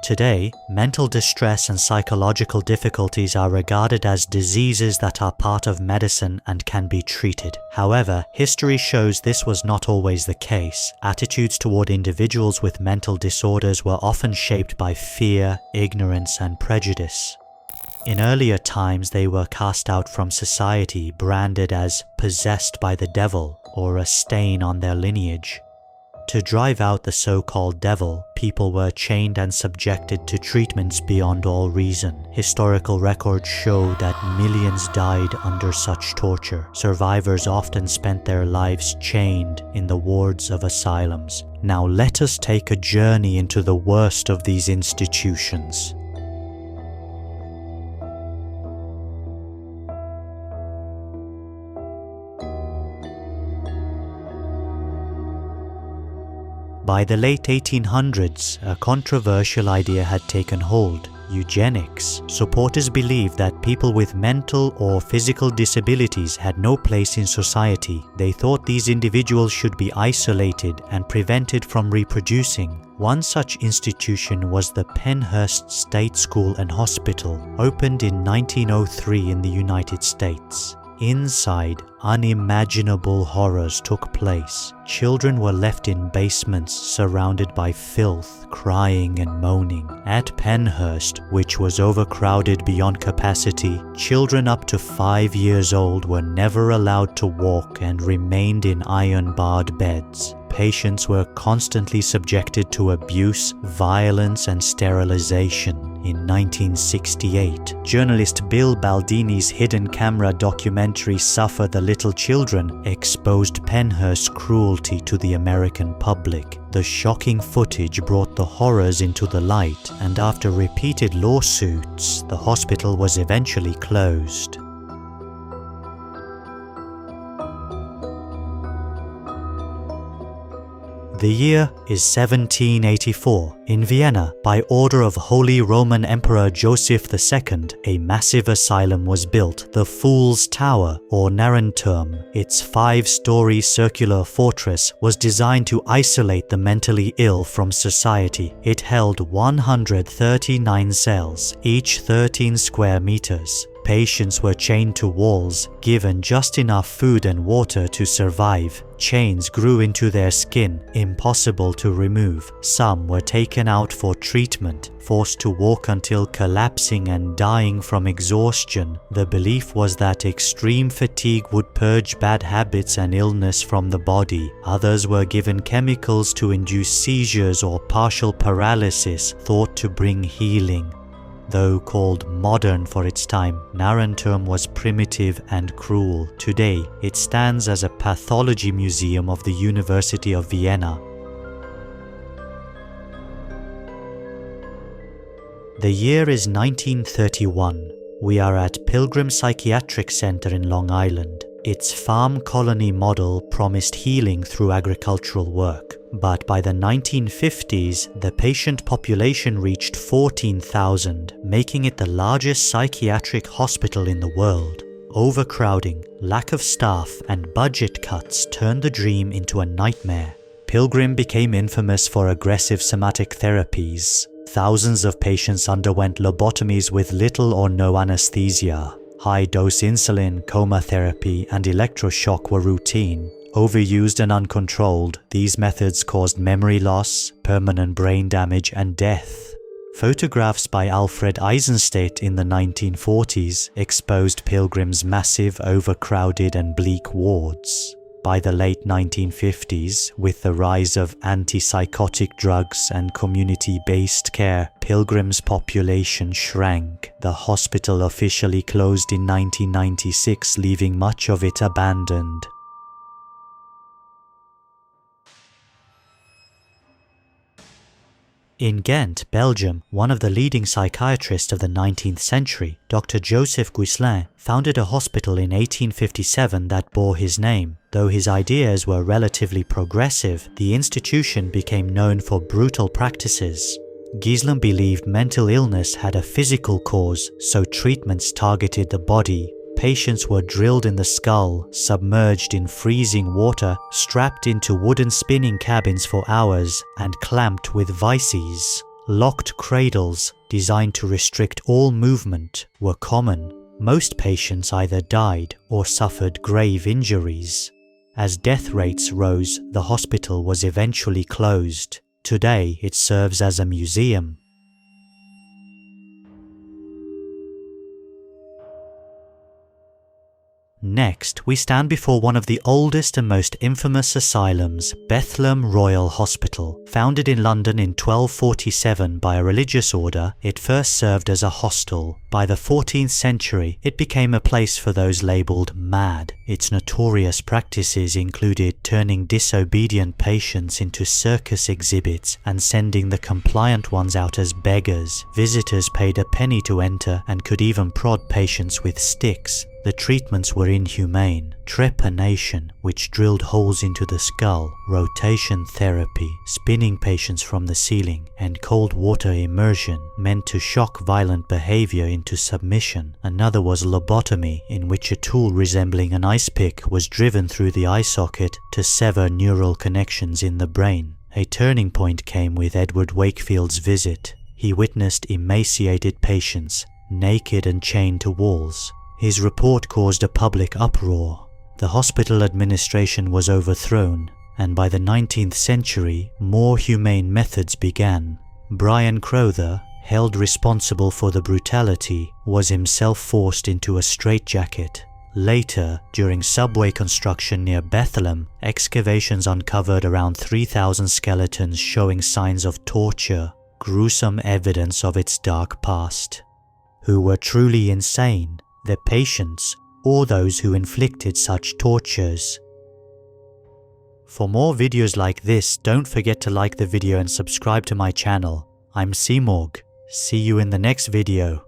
Today, mental distress and psychological difficulties are regarded as diseases that are part of medicine and can be treated. However, history shows this was not always the case. Attitudes toward individuals with mental disorders were often shaped by fear, ignorance, and prejudice. In earlier times, they were cast out from society, branded as possessed by the devil or a stain on their lineage. To drive out the so-called devil, people were chained and subjected to treatments beyond all reason. Historical records show that millions died under such torture. Survivors often spent their lives chained in the wards of asylums. Now let us take a journey into the worst of these institutions. By the late 1800s, a controversial idea had taken hold: eugenics. Supporters believed that people with mental or physical disabilities had no place in society. They thought these individuals should be isolated and prevented from reproducing. One such institution was the Pennhurst State School and Hospital, opened in 1903 in the United States. Inside, unimaginable horrors took place. Children were left in basements surrounded by filth, crying and moaning. At Pennhurst, which was overcrowded beyond capacity, children up to 5 years old were never allowed to walk and remained in iron-barred beds. Patients were constantly subjected to abuse, violence, and sterilization. In 1968, journalist Bill Baldini's hidden camera documentary Suffer the Little Children exposed Pennhurst's cruelty to the American public. The shocking footage brought the horrors into the light, and after repeated lawsuits, the hospital was eventually closed. The year is 1784. In Vienna, by order of Holy Roman Emperor Joseph II, a massive asylum was built. The Fool's Tower, or Narrenturm, its 5-story circular fortress, was designed to isolate the mentally ill from society. It held 139 cells, each 13 square meters. Patients were chained to walls, given just enough food and water to survive. Chains grew into their skin, impossible to remove. Some were taken out for treatment, forced to walk until collapsing and dying from exhaustion. The belief was that extreme fatigue would purge bad habits and illness from the body. Others were given chemicals to induce seizures or partial paralysis, thought to bring healing. Though called modern for its time, Narrenturm was primitive and cruel. Today, it stands as a pathology museum of the University of Vienna. The year is 1931. We are at Pilgrim Psychiatric Center in Long Island. Its farm colony model promised healing through agricultural work. But by the 1950s, the patient population reached 14,000, making it the largest psychiatric hospital in the world. Overcrowding, lack of staff, and budget cuts turned the dream into a nightmare. Pilgrim became infamous for aggressive somatic therapies. Thousands of patients underwent lobotomies with little or no anesthesia. High-dose insulin, coma therapy, and electroshock were routine. Overused and uncontrolled, these methods caused memory loss, permanent brain damage, and death. Photographs by Alfred Eisenstadt in the 1940s exposed Pilgrim's massive, overcrowded, and bleak wards. By the late 1950s, with the rise of antipsychotic drugs and community-based care, Pilgrim's population shrank. The hospital officially closed in 1996, leaving much of it abandoned. In Ghent, Belgium, one of the leading psychiatrists of the 19th century, Dr. Joseph Guislain, founded a hospital in 1857 that bore his name. Though his ideas were relatively progressive, the institution became known for brutal practices. Guislain believed mental illness had a physical cause, so treatments targeted the body. Patients were drilled in the skull, submerged in freezing water, strapped into wooden spinning cabins for hours, and clamped with vices. Locked cradles, designed to restrict all movement, were common. Most patients either died or suffered grave injuries. As death rates rose, the hospital was eventually closed. Today, it serves as a museum. Next, we stand before one of the oldest and most infamous asylums, Bethlem Royal Hospital. Founded in London in 1247 by a religious order, it first served as a hostel. By the 14th century, it became a place for those labelled mad. Its notorious practices included turning disobedient patients into circus exhibits and sending the compliant ones out as beggars. Visitors paid a penny to enter and could even prod patients with sticks. The treatments were inhumane. Trepanation, which drilled holes into the skull, rotation therapy, spinning patients from the ceiling, and cold water immersion meant to shock violent behavior into submission. Another was lobotomy, in which a tool resembling an ice pick was driven through the eye socket to sever neural connections in the brain. A turning point came with Edward Wakefield's visit. He witnessed emaciated patients, naked and chained to walls. His report caused a public uproar. The hospital administration was overthrown, and by the 19th century, more humane methods began. Brian Crowther, held responsible for the brutality, was himself forced into a straitjacket. Later, during subway construction near Bethlem, excavations uncovered around 3,000 skeletons showing signs of torture, gruesome evidence of its dark past. Who were truly insane? The patients, or those who inflicted such tortures. For more videos like this, don't forget to like the video and subscribe to my channel. I'm SIMURG. See you in the next video.